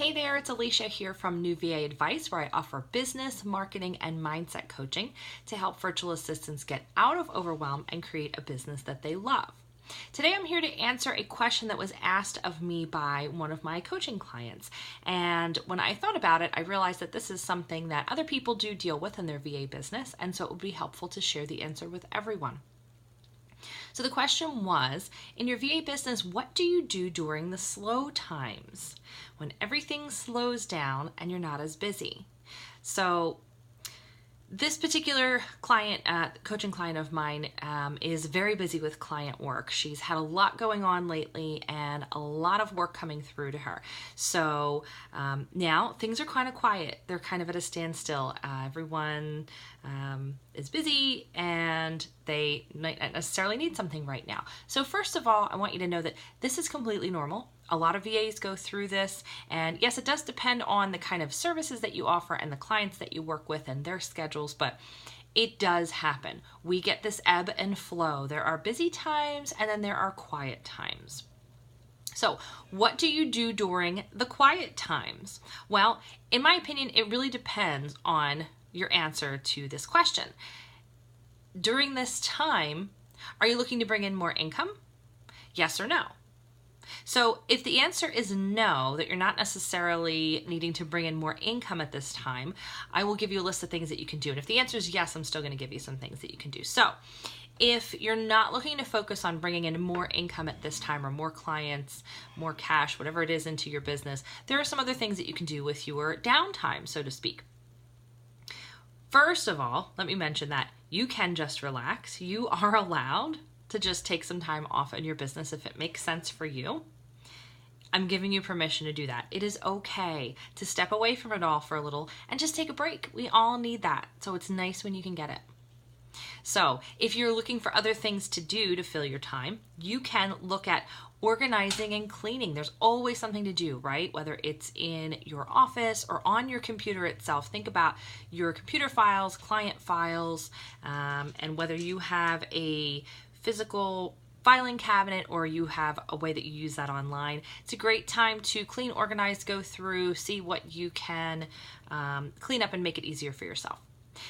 Hey there, it's Alicia here from New VA Advice, where I offer business, marketing, and mindset coaching to help virtual assistants get out of overwhelm and create a business that they love. Today I'm here to answer a question that was asked of me by one of my coaching clients. And when I thought about it, I realized that this is something that other people do deal with in their VA business, and so it would be helpful to share the answer with everyone. So the question was, in your VA business, what do you do during the slow times when everything slows down and you're not as busy? So this particular client, coaching client of mine, is very busy with client work. She's had a lot going on lately and a lot of work coming through to her. So now things are kind of quiet. They're kind of at a standstill. Everyone is busy and they might not necessarily need something right now. So first of all, I want you to know that this is completely normal. A lot of VAs go through this, and yes, it does depend on the kind of services that you offer and the clients that you work with and their schedules, but it does happen. We get this ebb and flow. There are busy times and then there are quiet times. So what do you do during the quiet times? Well, in my opinion, it really depends on your answer to this question. During this time, are you looking to bring in more income? Yes or no? So if the answer is no, that you're not necessarily needing to bring in more income at this time, I will give you a list of things that you can do. And if the answer is yes, I'm still going to give you some things that you can do. So if you're not looking to focus on bringing in more income at this time or more clients, more cash, whatever it is into your business, there are some other things that you can do with your downtime, so to speak. First of all, let me mention that you can just relax. You are allowed to just take some time off in your business if it makes sense for you. I'm giving you permission to do that. It is okay to step away from it all for a little and just take a break. We all need that. So it's nice when you can get it. So if you're looking for other things to do to fill your time, you can look at organizing and cleaning. There's always something to do, right? Whether it's in your office or on your computer itself. Think about your computer files, client files, and whether you have a physical filing cabinet or you have a way that you use that online. It's a great time to clean, organize, go through, see what you can clean up and make it easier for yourself.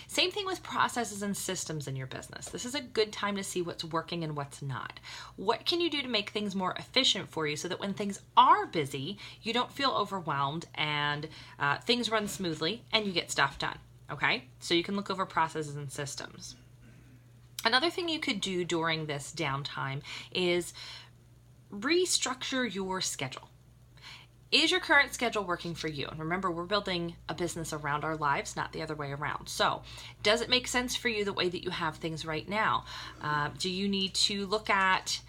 Same thing with processes and systems in your business. This is a good time to see what's working and what's not. What can you do to make things more efficient for you so that when things are busy, you don't feel overwhelmed and things run smoothly and you get stuff done, okay? So you can look over processes and systems. Another thing you could do during this downtime is restructure your schedule. Is your current schedule working for you? And remember, we're building a business around our lives, not the other way around. So does it make sense for you the way that you have things right now? Do you need to look at,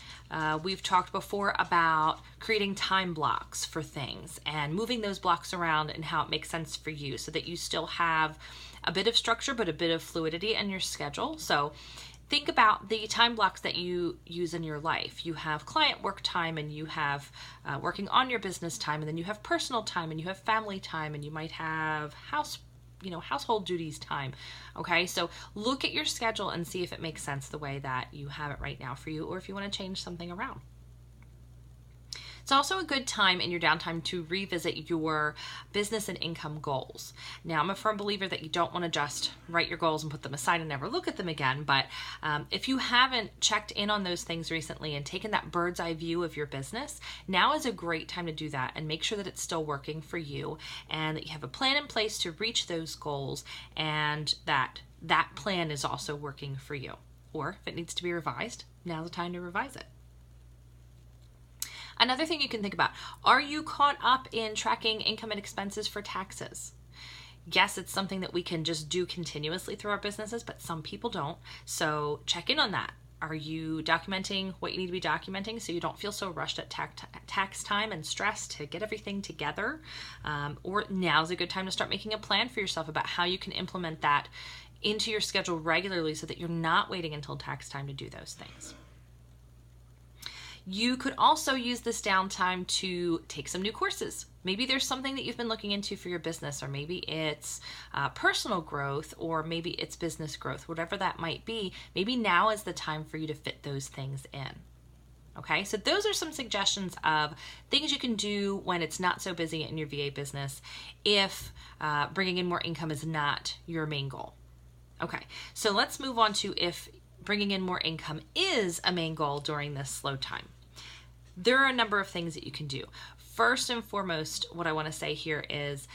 we've talked before about creating time blocks for things and moving those blocks around and how it makes sense for you so that you still have a bit of structure but a bit of fluidity in your schedule. So think about the time blocks that you use in your life. You have client work time and you have working on your business time, and then you have personal time and you have family time, and you might have household duties time. Okay, so look at your schedule and see if it makes sense the way that you have it right now for you, or if you want to change something around. It's also a good time in your downtime to revisit your business and income goals. Now, I'm a firm believer that you don't want to just write your goals and put them aside and never look at them again, but if you haven't checked in on those things recently and taken that bird's eye view of your business, now is a great time to do that and make sure that it's still working for you and that you have a plan in place to reach those goals, and that plan is also working for you. Or if it needs to be revised, now's the time to revise it. Another thing you can think about, are you caught up in tracking income and expenses for taxes? Yes, it's something that we can just do continuously through our businesses, but some people don't. So check in on that. Are you documenting what you need to be documenting so you don't feel so rushed at tax time and stressed to get everything together? Or now's a good time to start making a plan for yourself about how you can implement that into your schedule regularly so that you're not waiting until tax time to do those things. You could also use this downtime to take some new courses. Maybe there's something that you've been looking into for your business, or maybe it's personal growth, or maybe it's business growth, whatever that might be. Maybe now is the time for you to fit those things in. Okay, so those are some suggestions of things you can do when it's not so busy in your VA business if bringing in more income is not your main goal. Okay, so let's move on to if bringing in more income is a main goal during this slow time. There are a number of things that you can do. First and foremost, what I want to say here is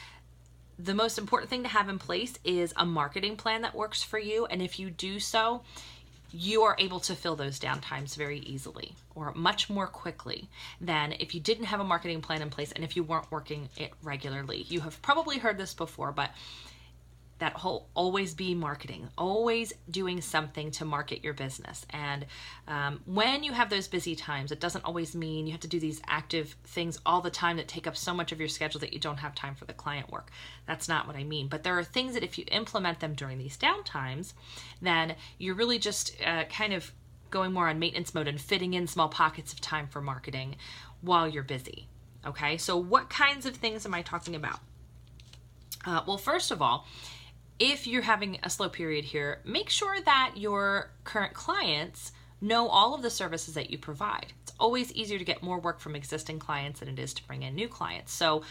the most important thing to have in place is a marketing plan that works for you. And if you do so, you are able to fill those downtimes very easily or much more quickly than if you didn't have a marketing plan in place and if you weren't working it regularly. You have probably heard this before, but that whole always be marketing, always doing something to market your business. And when you have those busy times, it doesn't always mean you have to do these active things all the time that take up so much of your schedule that you don't have time for the client work. That's not what I mean. But there are things that if you implement them during these downtimes, then you're really just kind of going more on maintenance mode and fitting in small pockets of time for marketing while you're busy. Okay, so what kinds of things am I talking about? Well, first of all, if you're having a slow period here, make sure that your current clients know all of the services that you provide. It's always easier to get more work from existing clients than it is to bring in new clients. So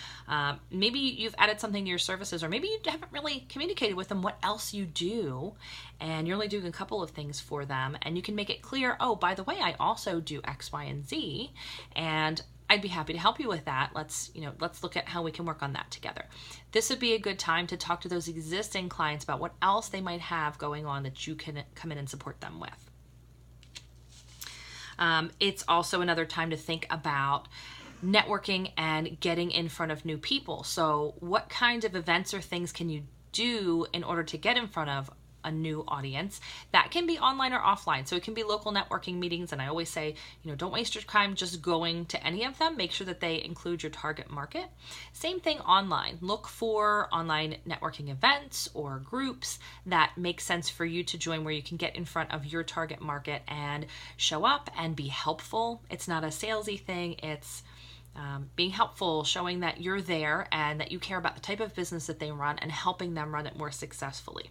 maybe you've added something to your services, or maybe you haven't really communicated with them what else you do, and you're only doing a couple of things for them, and you can make it clear, oh, by the way, I also do X, Y, and Z, and I'd be happy to help you with that. Let's look at how we can work on that together. This would be a good time to talk to those existing clients about what else they might have going on that you can come in and support them with. It's also another time to think about networking and getting in front of new people. So what kinds of events or things can you do in order to get in front of a new audience? That can be online or offline. So it can be local networking meetings. And I always say, don't waste your time just going to any of them. Make sure that they include your target market. Same thing online. Look for online networking events or groups that make sense for you to join, where you can get in front of your target market and show up and be helpful. It's not a salesy thing. It's being helpful, showing that you're there and that you care about the type of business that they run and helping them run it more successfully.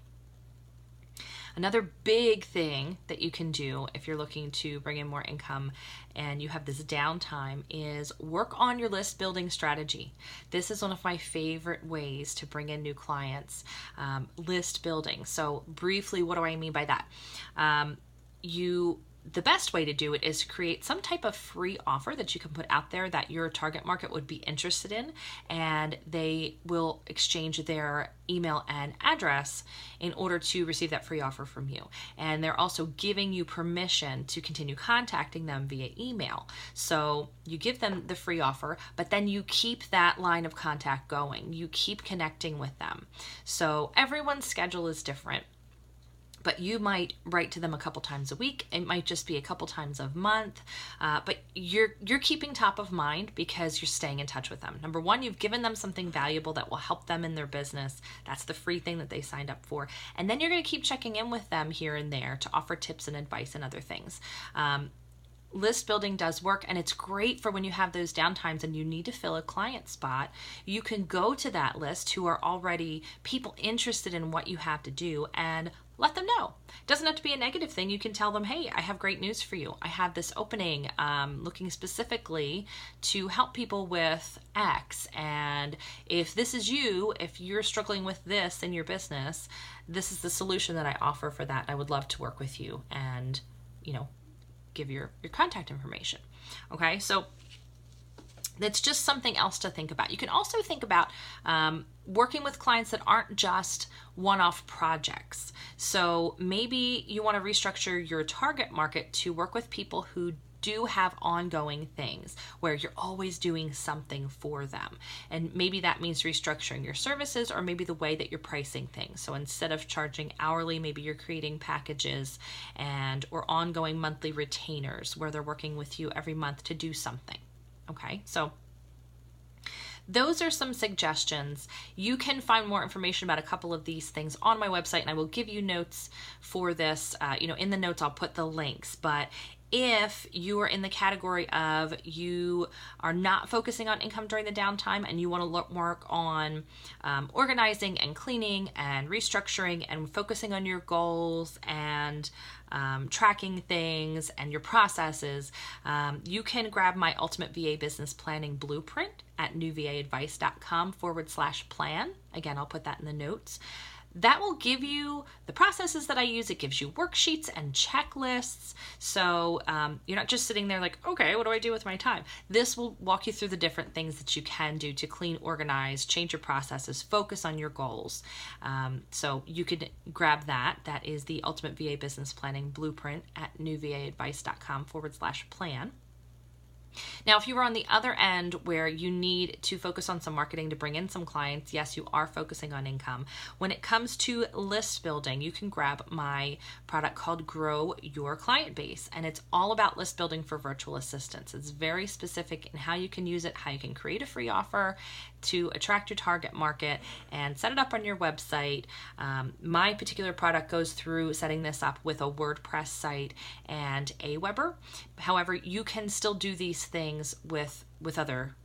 Another big thing that you can do if you're looking to bring in more income and you have this downtime is work on your list building strategy. This is one of my favorite ways to bring in new clients, list building. So briefly, what do I mean by that? The best way to do it is to create some type of free offer that you can put out there that your target market would be interested in, and they will exchange their email and address in order to receive that free offer from you. And they're also giving you permission to continue contacting them via email. So you give them the free offer, but then you keep that line of contact going. You keep connecting with them. So everyone's schedule is different, but you might write to them a couple times a week. It might just be a couple times a month, but you're keeping top of mind because you're staying in touch with them. Number one, you've given them something valuable that will help them in their business. That's the free thing that they signed up for. And then you're going to keep checking in with them here and there to offer tips and advice and other things. List building does work, and it's great for when you have those downtimes and you need to fill a client spot. You can go to that list who are already people interested in what you have to do and let them know. It doesn't have to be a negative thing. You can tell them, hey, I have great news for you. I have this opening looking specifically to help people with X. And if this is you, if you're struggling with this in your business, this is the solution that I offer for that. I would love to work with you and, give your contact information. Okay, so that's just something else to think about. You can also think about working with clients that aren't just one-off projects. So maybe you want to restructure your target market to work with people who do have ongoing things where you're always doing something for them. And maybe that means restructuring your services, or maybe the way that you're pricing things. So instead of charging hourly, maybe you're creating packages or ongoing monthly retainers where they're working with you every month to do something. Okay, so those are some suggestions. You can find more information about a couple of these things on my website, and I will give you notes for this. In the notes, I'll put the links, but If you are in the category of you are not focusing on income during the downtime and you want to work on organizing and cleaning and restructuring and focusing on your goals and tracking things and your processes, you can grab my Ultimate VA Business Planning Blueprint at newvaadvice.com/plan. Again, I'll put that in the notes. That will give you the processes that I use. It gives you worksheets and checklists. So you're not just sitting there like, okay, what do I do with my time? This will walk you through the different things that you can do to clean, organize, change your processes, focus on your goals. So you could grab that. That is the Ultimate VA Business Planning Blueprint at newvaadvice.com/plan. Now, if you are on the other end where you need to focus on some marketing to bring in some clients, yes, you are focusing on income. When it comes to list building, you can grab my product called Grow Your Client Base, and it's all about list building for virtual assistants. It's very specific in how you can use it, how you can create a free offer to attract your target market and set it up on your website. My particular product goes through setting this up with a WordPress site and Aweber. However, you can still do these things with other,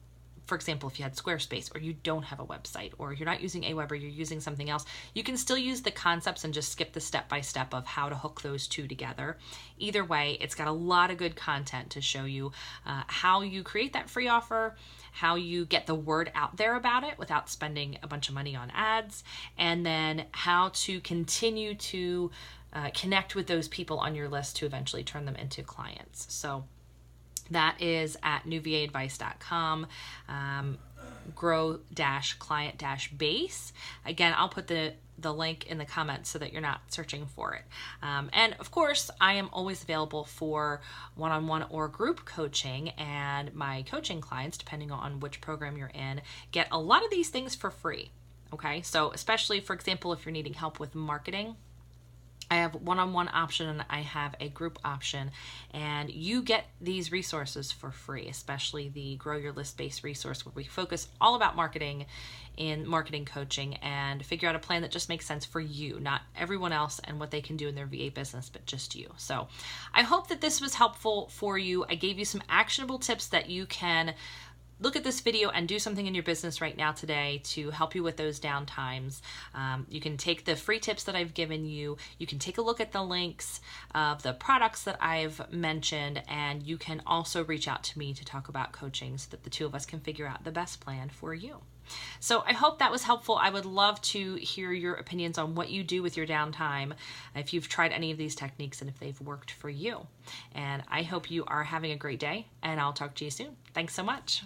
for example, if you had Squarespace or you don't have a website or you're not using Aweber, you're using something else, you can still use the concepts and just skip the step-by-step of how to hook those two together. Either way, it's got a lot of good content to show you how you create that free offer, how you get the word out there about it without spending a bunch of money on ads, and then how to continue to connect with those people on your list to eventually turn them into clients. So that is at newvaadvice.com, grow-client-base. Again, I'll put the link in the comments so that you're not searching for it. And of course, I am always available for one-on-one or group coaching, and my coaching clients, depending on which program you're in, get a lot of these things for free. Okay, so especially, for example, if you're needing help with marketing, I have one-on-one option and I have a group option, and you get these resources for free, especially the Grow Your List-based resource where we focus all about marketing in marketing coaching and figure out a plan that just makes sense for you, not everyone else and what they can do in their VA business, but just you. So I hope that this was helpful for you. I gave you some actionable tips that you can look at this video and do something in your business right now today to help you with those down times. You can take the free tips that I've given you. You can take a look at the links of the products that I've mentioned, and you can also reach out to me to talk about coaching so that the two of us can figure out the best plan for you. So I hope that was helpful. I would love to hear your opinions on what you do with your downtime, if you've tried any of these techniques and if they've worked for you. And I hope you are having a great day, and I'll talk to you soon. Thanks so much.